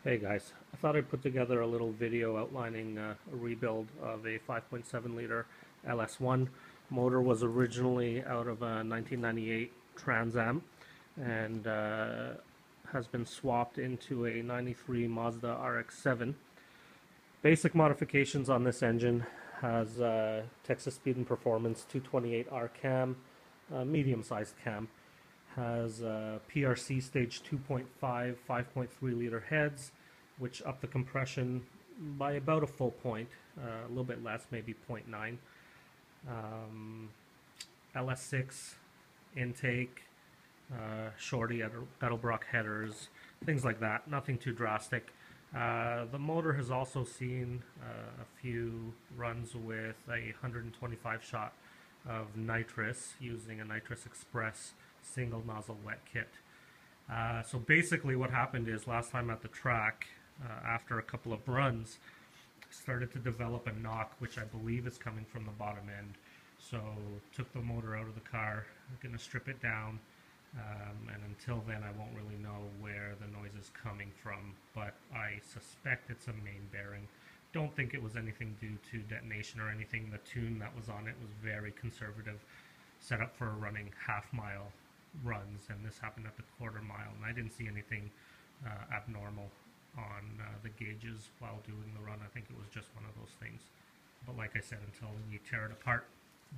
Hey guys, I thought I'd put together a little video outlining a rebuild of a 5.7 liter ls1. Motor was originally out of a 1998 Trans Am and has been swapped into a 93 Mazda RX-7. Basic modifications on this engine has Texas Speed and Performance 228R cam, medium-sized cam. Has PRC stage 2.5, 5.3 liter heads, which up the compression by about a full point, a little bit less, maybe 0.9. ls6 intake, shorty Edelbrock headers, things like that. Nothing too drastic. The motor has also seen a few runs with a 125 shot of nitrous using a Nitrous Express single nozzle wet kit. So basically what happened is last time at the track, after a couple of runs, started to develop a knock, which I believe is coming from the bottom end. So took the motor out of the car, I'm going to strip it down, and until then I won't really know where the noise is coming from, but I suspect it's a main bearing. Don't think it was anything due to detonation or anything. The tune that was on it was very conservative, set up for running half-mile runs, and this happened at the quarter mile, and I didn't see anything abnormal on the gauges while doing the run. I think it was just one of those things, but like I said, until you tear it apart,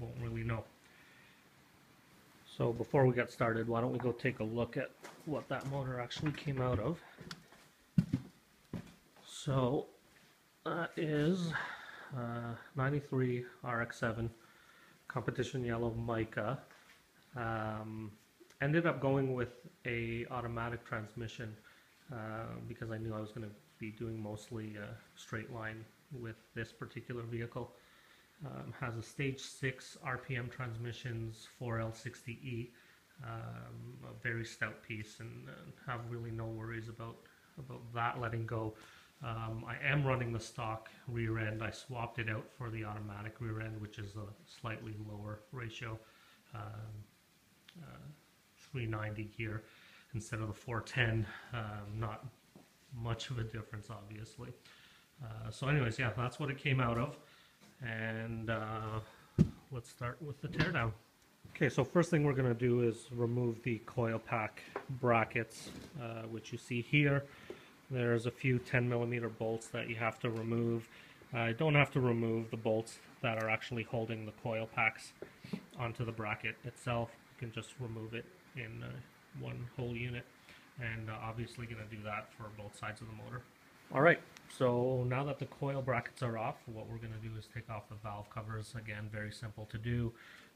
won't really know. So before we get started, why don't we go take a look at what that motor actually came out of. So that is 93 RX-7 competition yellow mica. Ended up going with a automatic transmission because I knew I was going to be doing mostly straight line with this particular vehicle. Has a stage 6 RPM transmissions, 4L60E, a very stout piece, and have really no worries about that letting go. I am running the stock rear end. I swapped it out for the automatic rear end, which is a slightly lower ratio. 390 here instead of the 410. Not much of a difference, obviously. So anyways, yeah, that's what it came out of, and let's start with the teardown. Okay, so first thing we're going to do is remove the coil pack brackets, which you see here. There's a few 10mm bolts that you have to remove. I don't have to remove the bolts that are actually holding the coil packs onto the bracket itself. You can just remove it in one whole unit, and obviously going to do that for both sides of the motor. Alright, so now that the coil brackets are off, what we're going to do is take off the valve covers. Again, very simple to do.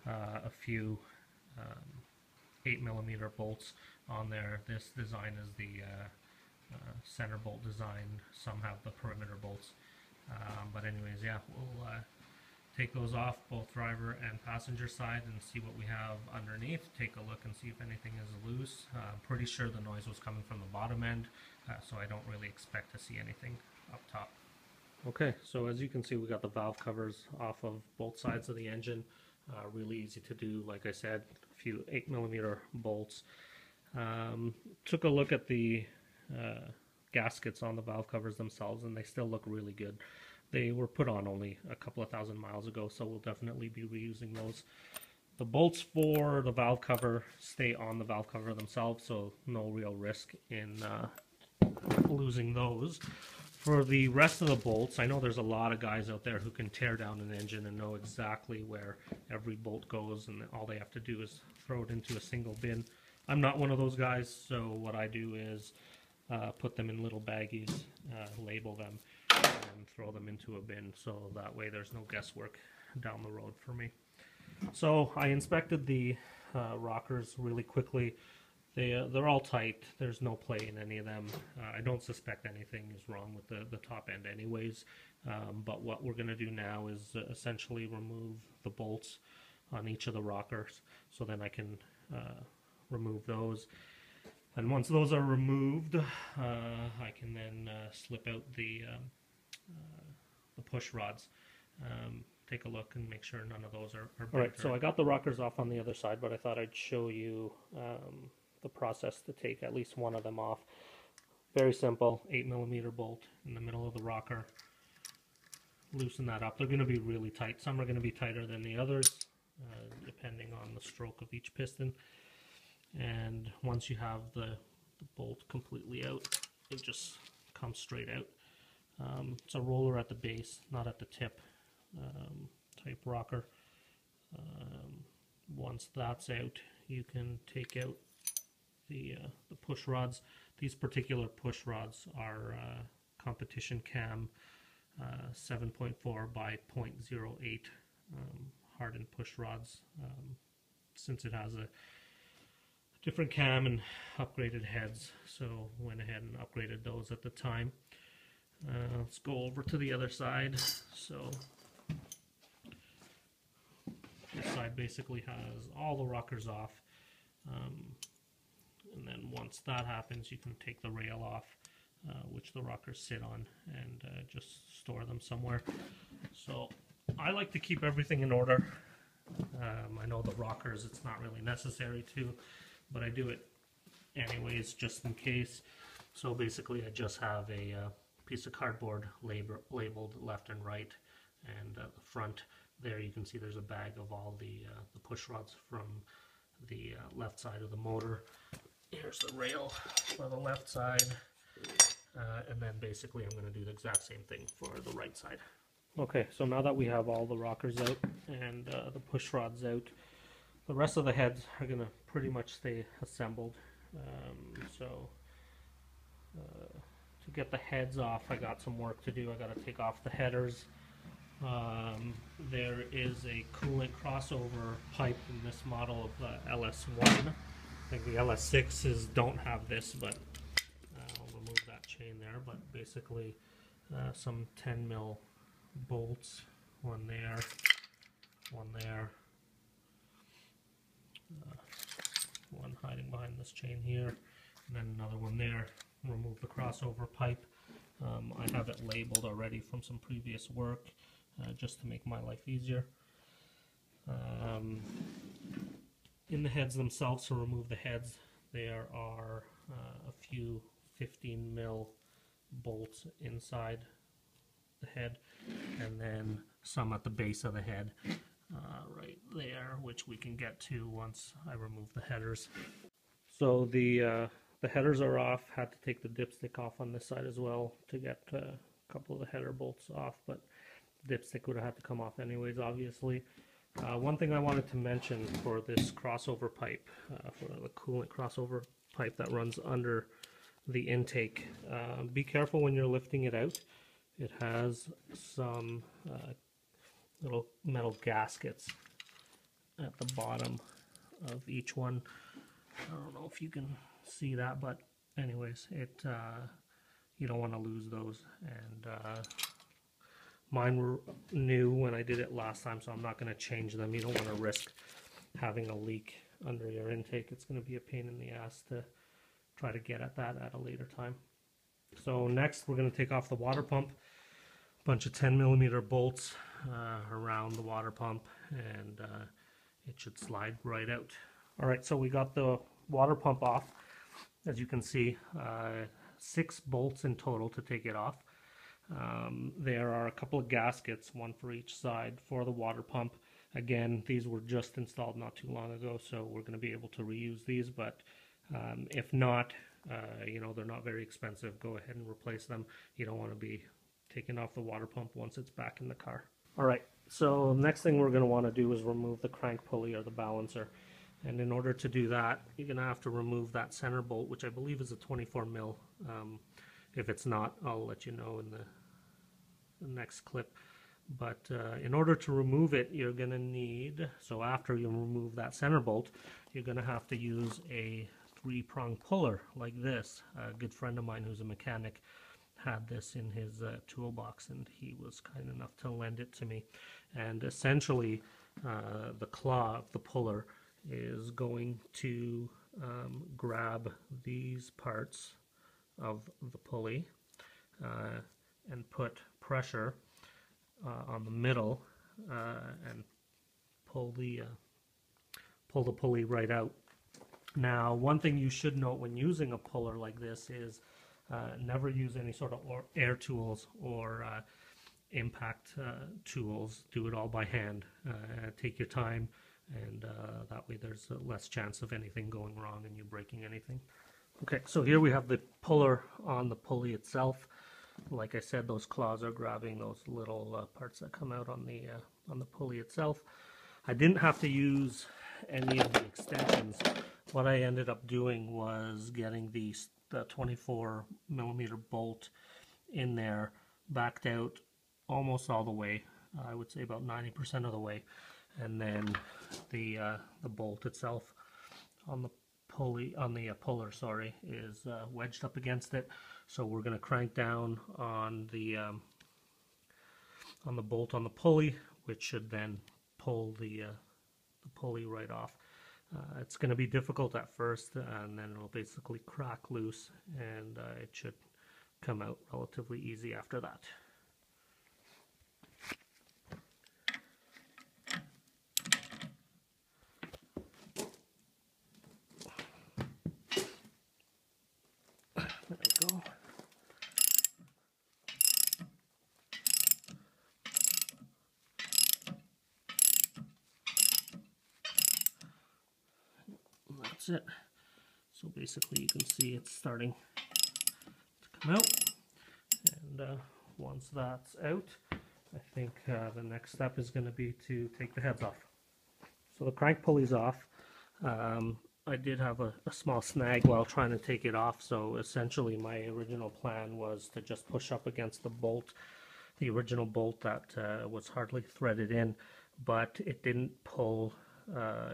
A few 8mm bolts on there. This design is the center bolt design. Some have the perimeter bolts. But anyways, yeah, we'll take those off, both driver and passenger side, and see what we have underneath. Take a look and see if anything is loose. I'm pretty sure the noise was coming from the bottom end, so I don't really expect to see anything up top. Okay, so as you can see, we got the valve covers off of both sides of the engine. Really easy to do. Like I said, a few 8mm bolts. Took a look at the gaskets on the valve covers themselves, and they still look really good. They were put on only a couple of thousand miles ago, so we'll definitely be reusing those. The bolts for the valve cover stay on the valve cover themselves, so no real risk in losing those. For the rest of the bolts, I know there's a lot of guys out there who can tear down an engine and know exactly where every bolt goes, and all they have to do is throw it into a single bin. I'm not one of those guys, so what I do is put them in little baggies, label them, and throw them into a bin, so that way there's no guesswork down the road for me. So I inspected the rockers really quickly. They're all tight. There's no play in any of them. I don't suspect anything is wrong with the top end anyways, but what we're going to do now is essentially remove the bolts on each of the rockers, so then I can remove those. And once those are removed, I can then slip out the push rods. Take a look and make sure none of those are bent. Alright, so I got the rockers off on the other side, but I thought I'd show you the process to take at least one of them off. Very simple, 8mm bolt in the middle of the rocker. Loosen that up. They're going to be really tight. Some are going to be tighter than the others, depending on the stroke of each piston. And once you have the bolt completely out, it just comes straight out. It's a roller at the base, not at the tip, type rocker. Once that's out, you can take out the push rods. These particular push rods are competition cam 7.4 by 0.08 hardened push rods. Since it has a different cam and upgraded heads, so went ahead and upgraded those at the time. Let's go over to the other side. So this side basically has all the rockers off, and then once that happens, you can take the rail off, which the rockers sit on, and just store them somewhere. So I like to keep everything in order. I know the rockers, it's not really necessary to, but I do it anyways just in case. So basically I just have a piece of cardboard labeled left and right, and the front there you can see there's a bag of all the push rods from the left side of the motor. Here's the rail for the left side, and then basically I'm going to do the exact same thing for the right side. Okay, so now that we have all the rockers out and the push rods out, the rest of the heads are going to pretty much stay assembled. To get the heads off, I got some work to do. I got to take off the headers. There is a coolant crossover pipe in this model of ls1. I think the ls6s don't have this, but I'll remove that chain there. But basically some 10mm bolts, one there, one hiding behind this chain here, and then another one there. Remove the crossover pipe. I have it labeled already from some previous work, just to make my life easier. In the heads themselves, to remove the heads, there are a few 15mm bolts inside the head, and then some at the base of the head right there, which we can get to once I remove the headers. So the headers are off. Had to take the dipstick off on this side as well to get a couple of the header bolts off, but the dipstick would have had to come off anyways, obviously. One thing I wanted to mention for this crossover pipe, for the coolant crossover pipe that runs under the intake, be careful when you're lifting it out. It has some little metal gaskets at the bottom of each one. I don't know if you can see that, but anyways, you don't want to lose those. And mine were new when I did it last time, so I'm not going to change them. You don't want to risk having a leak under your intake. It's going to be a pain in the ass to try to get at that at a later time. So next we're going to take off the water pump. A bunch of 10mm bolts around the water pump, and it should slide right out. Alright, so we got the water pump off. As you can see, 6 bolts in total to take it off. There are a couple of gaskets, one for each side, for the water pump. Again, these were just installed not too long ago, so we're going to be able to reuse these, but if not, you know, they're not very expensive. Go ahead and replace them. You don't want to be taking off the water pump once it's back in the car. Alright, so next thing we're going to want to do is remove the crank pulley or the balancer. And in order to do that, you're going to have to remove that center bolt, which I believe is a 24mm. If it's not, I'll let you know in the next clip. But in order to remove it, you're going to need, so after you remove that center bolt, you're going to have to use a 3-prong puller like this. A good friend of mine who's a mechanic had this in his toolbox, and he was kind enough to lend it to me. And essentially, the claw of the puller is going to grab these parts of the pulley and put pressure on the middle and pull the pulley right out. Now, one thing you should note when using a puller like this is Never use any sort of air tools or impact tools. Do it all by hand. Take your time, and that way there's less chance of anything going wrong and you breaking anything. Okay, so here we have the puller on the pulley itself. Like I said, those claws are grabbing those little parts that come out on the pulley itself. I didn't have to use any of the extensions. What I ended up doing was getting the 24mm bolt in there, backed out almost all the way. I would say about 90% of the way, and then the bolt itself on the puller, sorry, is wedged up against it. So we're going to crank down on the bolt on the pulley, which should then pull the pulley right off. It's going to be difficult at first, and then it'll basically crack loose, and it should come out relatively easy after that. There we go. That's it. So basically you can see it's starting to come out, and once that's out, I think the next step is going to be to take the heads off. So the crank pulley's off. I did have a small snag while trying to take it off, so essentially my original plan was to just push up against the bolt, the original bolt that was hardly threaded in, but it didn't pull.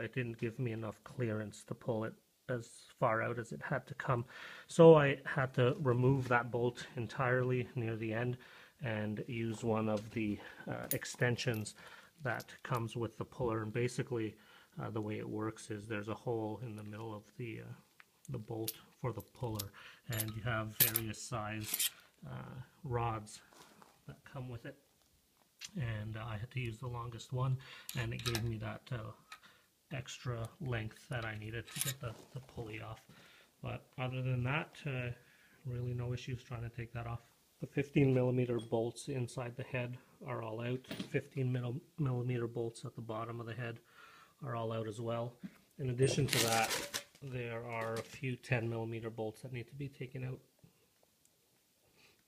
It didn't give me enough clearance to pull it as far out as it had to come. So I had to remove that bolt entirely near the end and use one of the extensions that comes with the puller. And basically the way it works is there's a hole in the middle of the bolt for the puller, and you have various size rods that come with it. And I had to use the longest one, and it gave me that extra length that I needed to get the pulley off. But other than that, really no issues trying to take that off. The 15mm bolts inside the head are all out. 15mm bolts at the bottom of the head are all out as well. In addition to that, there are a few 10mm bolts that need to be taken out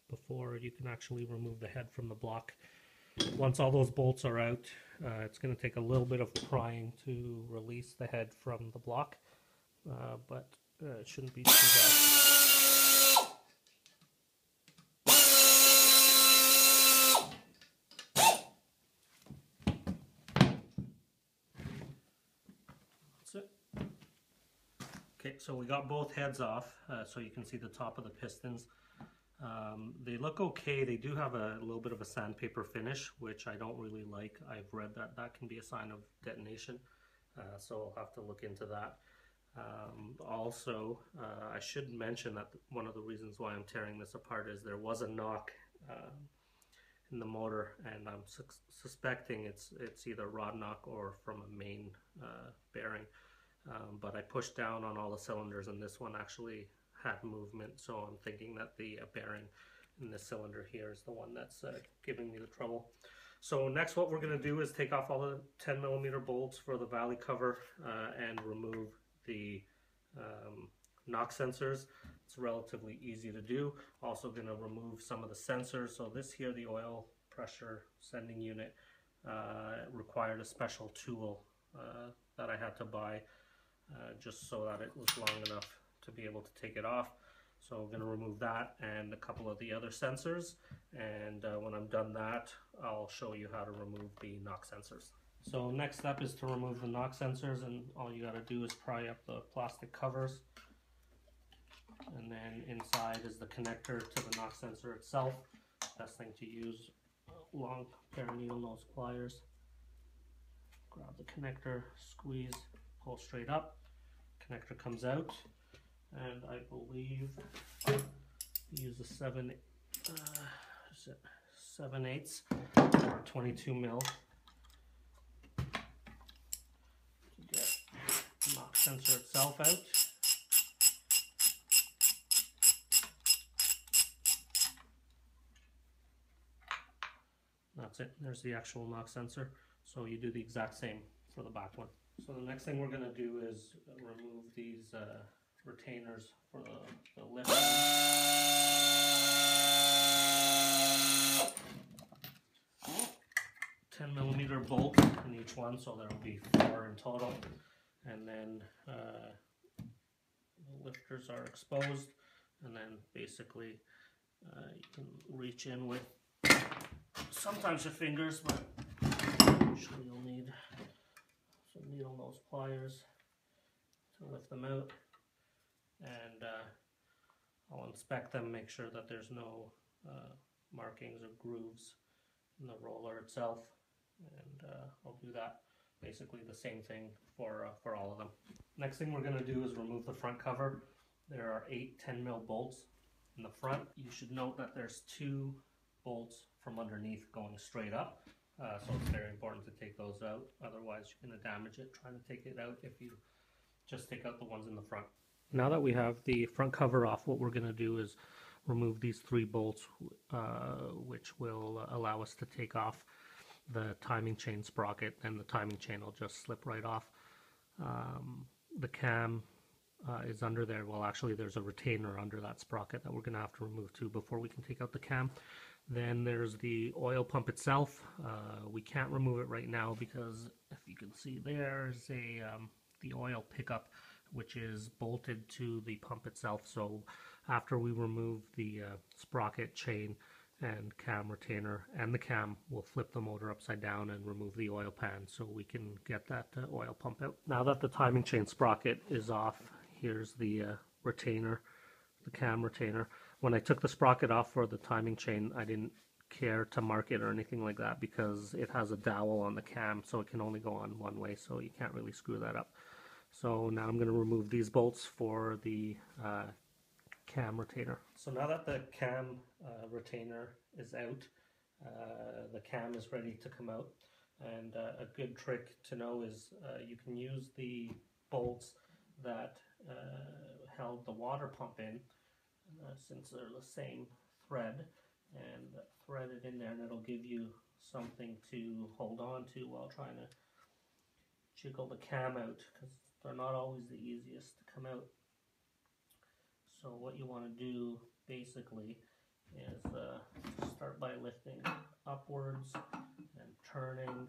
before you can actually remove the head from the block. Once all those bolts are out, it's going to take a little bit of prying to release the head from the block, but it shouldn't be too bad. That's it. Okay, so we got both heads off, so you can see the top of the pistons. They look okay. They do have a little bit of a sandpaper finish, which I don't really like. I've read that that can be a sign of detonation, so I'll have to look into that. Also, I should mention that one of the reasons why I'm tearing this apart is there was a knock in the motor, and I'm suspecting it's either rod knock or from a main bearing. But I pushed down on all the cylinders, and this one actually had movement, so I'm thinking that the bearing in the cylinder here is the one that's giving me the trouble. So next what we're going to do is take off all the 10mm bolts for the valley cover and remove the knock sensors. It's relatively easy to do. Also going to remove some of the sensors. So this here, the oil pressure sending unit, required a special tool that I had to buy just so that it was long enough to be able to take it off. So I'm going to remove that and a couple of the other sensors, and when I'm done that, I'll show you how to remove the knock sensors. So next step is to remove the knock sensors, and all you got to do is pry up the plastic covers, and then inside is the connector to the knock sensor itself. Best thing to use long pair of needle nose pliers. Grab the connector, squeeze, pull straight up. Connector comes out, and I believe use a 7/8 or 22 mil to get the knock sensor itself out. it. There's the actual knock sensor. So you do the exact same for the back one. So the next thing we're going to do is remove these retainers for the lift. 10mm bolt in each one, so there will be 4 in total. And then the lifters are exposed, and then basically you can reach in with sometimes your fingers, but usually you'll need some needle nose pliers to lift them out. And I'll inspect them, make sure that there's no markings or grooves in the roller itself, and I'll do that basically the same thing for all of them. Next thing we're going to do is remove the front cover. There are 8 10mm bolts in the front. You should note that there's 2 bolts from underneath going straight up, so it's very important to take those out, otherwise you're going to damage it trying to take it out if you just take out the ones in the front. Now that we have the front cover off, what we're going to do is remove these 3 bolts, which will allow us to take off the timing chain sprocket, and the timing chain will just slip right off. The cam is under there. Well, actually there's a retainer under that sprocket that we're going to have to remove too before we can take out the cam. Then there's the oil pump itself. We can't remove it right now because if you can see, there's the oil pickup which is bolted to the pump itself. So after we remove the sprocket, chain, and cam retainer and the cam, we'll flip the motor upside down and remove the oil pan so we can get that oil pump out. Now that the timing chain sprocket is off, here's the retainer, the cam retainer. When I took the sprocket off for the timing chain, I didn't care to mark it or anything like that because it has a dowel on the cam, so it can only go on one way, so you can't really screw that up. So now I'm going to remove these bolts for the cam retainer. So now that the cam retainer is out, the cam is ready to come out. And a good trick to know is you can use the bolts that held the water pump in, since they're the same thread, and thread it in there, and it'll give you something to hold on to while trying to jiggle the cam out, because they're not always the easiest to come out. So what you want to do basically is start by lifting upwards and turning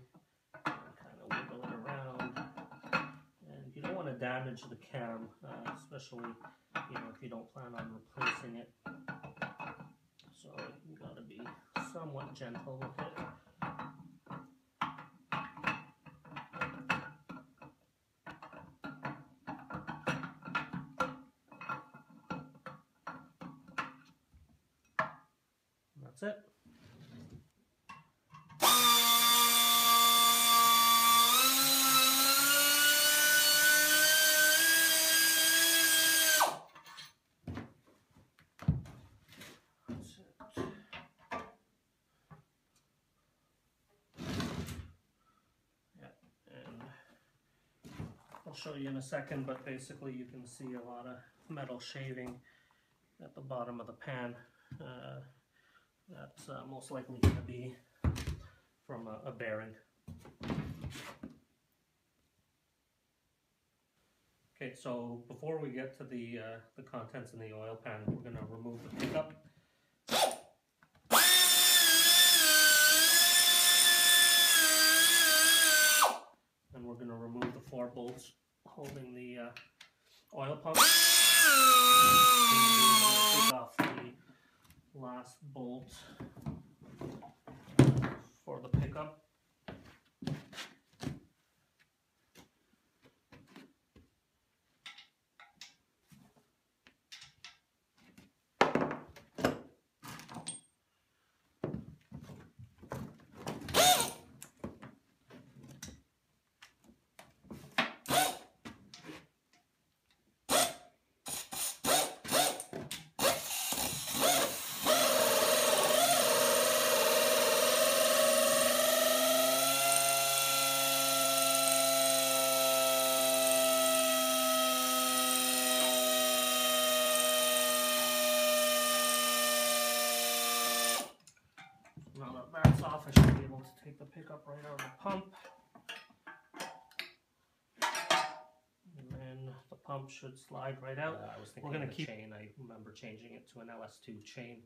and kind of wiggle it around. And you don't want to damage the cam, especially if you don't plan on replacing it. So you got to be somewhat gentle with it. That's it. I'll show you in a second, but basically you can see a lot of metal shaving at the bottom of the pan. That's most likely going to be from a bearing. Okay, so before we get to the contents in the oil pan, we're going to remove the pickup. And we're going to remove the 4 bolts holding the oil pump. Take off the last bolt for the pickup. to take the pickup right out of the pump. And then the pump should slide right out. I was thinking of the chain. I remember changing it to an ls2 chain,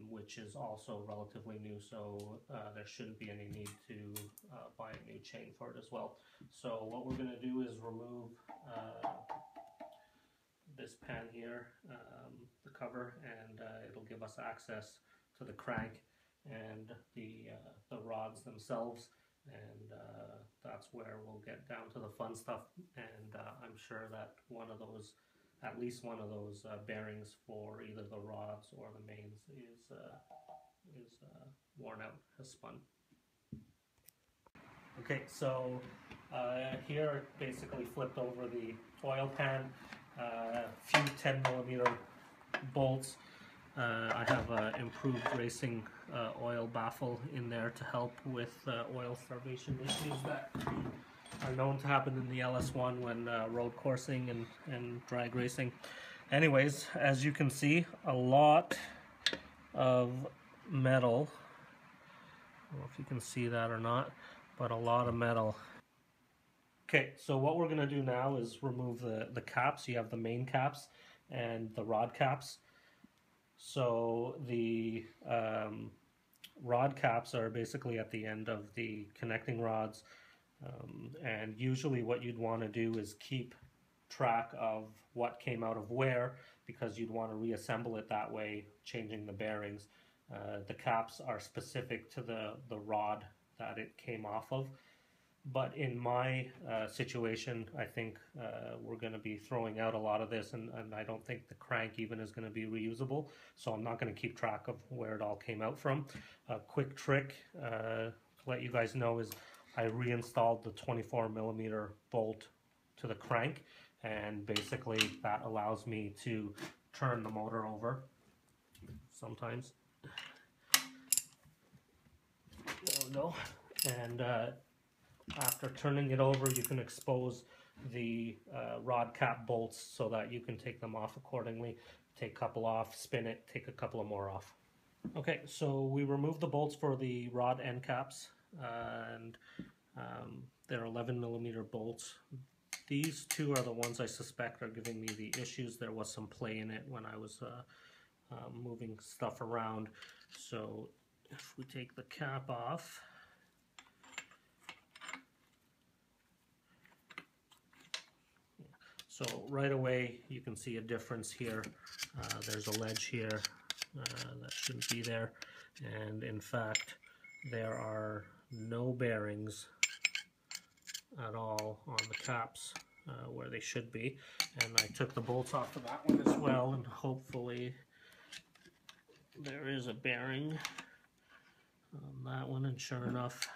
which is also relatively new, so there shouldn't be any need to buy a new chain for it as well. So what we're going to do is remove this pan here, the cover, and it'll give us access to the crank and the rods themselves, and that's where we'll get down to the fun stuff. And I'm sure that at least one of those bearings for either the rods or the mains is worn out, has spun. Okay, so here I basically flipped over the oil pan, a few 10mm bolts. I have an improved racing oil baffle in there to help with oil starvation issues that are known to happen in the ls1 when road coursing and drag racing. Anyways, as you can see, a lot of metal. I don't know if you can see that or not, but a lot of metal. Okay, so what we're going to do now is remove the caps. You have the main caps and the rod caps. So the rod caps are basically at the end of the connecting rods, and usually what you'd want to do is keep track of what came out of where, because you'd want to reassemble it that way, changing the bearings. The caps are specific to the rod that it came off of. But in my situation, I think we're going to be throwing out a lot of this, and I don't think the crank even is going to be reusable, so I'm not going to keep track of where it all came out from. A quick trick to let you guys know is I reinstalled the 24mm bolt to the crank, and basically that allows me to turn the motor over sometimes. There we go. And after turning it over, you can expose the rod cap bolts so that you can take them off accordingly. Take a couple off, spin it, take a couple of more off. Okay, so we removed the bolts for the rod end caps, and they're 11mm bolts. These two are the ones I suspect are giving me the issues. There was some play in it when I was moving stuff around. So if we take the cap off, so right away you can see a difference here. There's a ledge here that shouldn't be there, and in fact there are no bearings at all on the caps where they should be. And I took the bolts off of that one as well, and hopefully there is a bearing on that one, and sure enough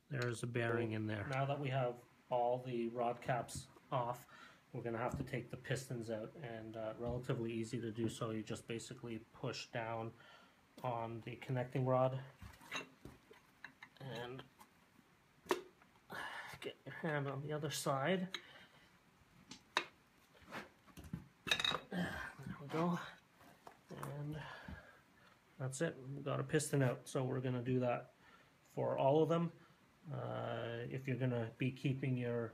there's a bearing in there. Now that we have all the rod caps off, we're going to have to take the pistons out, and relatively easy to do so. You just basically push down on the connecting rod and get your hand on the other side. There we go. And that's it. We've got a piston out. So we're going to do that for all of them. If you're going to be keeping your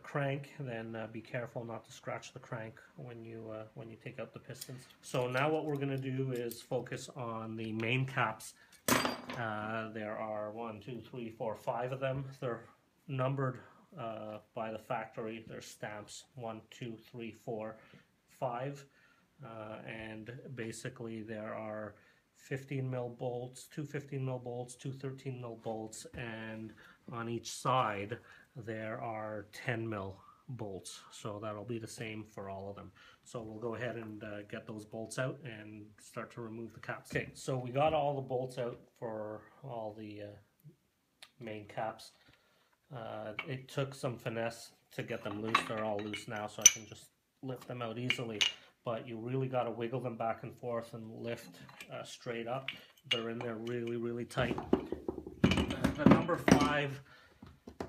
crank, then be careful not to scratch the crank when you take out the pistons. So now what we're going to do is focus on the main caps. There are 1, 2, 3, 4, 5 of them. They're numbered by the factory. There's stamps 1, 2, 3, 4, 5, and basically there are 15mm bolts, two 15mm bolts, two 13mm bolts, and on each side there are 10mm bolts. So that'll be the same for all of them. So we'll go ahead and get those bolts out and start to remove the caps. Okay, so we got all the bolts out for all the main caps. It took some finesse to get them loose. They're all loose now, so I can just lift them out easily. But you really got to wiggle them back and forth and lift straight up. They're in there really, really tight. The number 5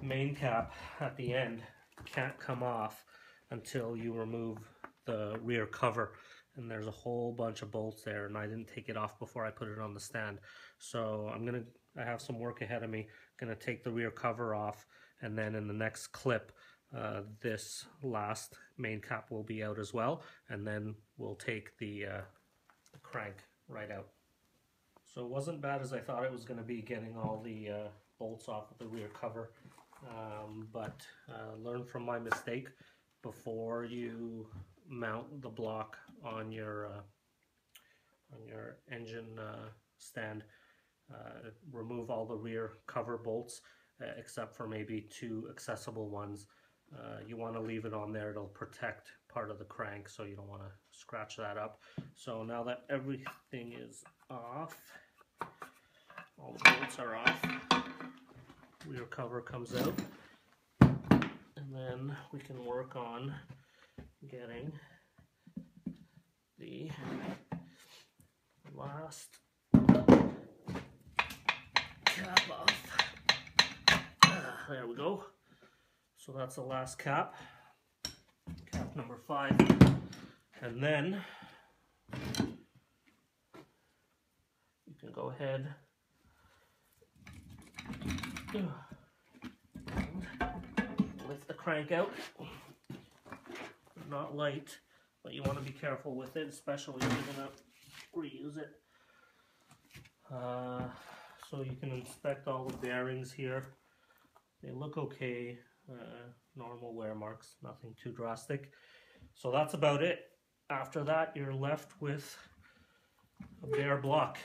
main cap at the end can't come off until you remove the rear cover. and there's a whole bunch of bolts there, and I didn't take it off before I put it on the stand. So I have some work ahead of me. Gonna take the rear cover off, and then in the next clip, this last main cap will be out as well, and then we'll take the crank right out. So it wasn't bad as I thought it was going to be, getting all the bolts off of the rear cover, but learn from my mistake. Before you mount the block on your engine stand, remove all the rear cover bolts except for maybe 2 accessible ones. You want to leave it on there, it'll protect part of the crank, so you don't want to scratch that up. So now that everything is off, all the bolts are off, rear cover comes out, and then we can work on getting the last cap off. There we go. So that's the last cap, cap number 5, and then you can go ahead and lift the crank out. Not light, but you want to be careful with it, especially if you're going to reuse it. So you can inspect all the bearings here. They look okay. Normal wear marks, nothing too drastic. So that's about it. After that, you're left with a bare block.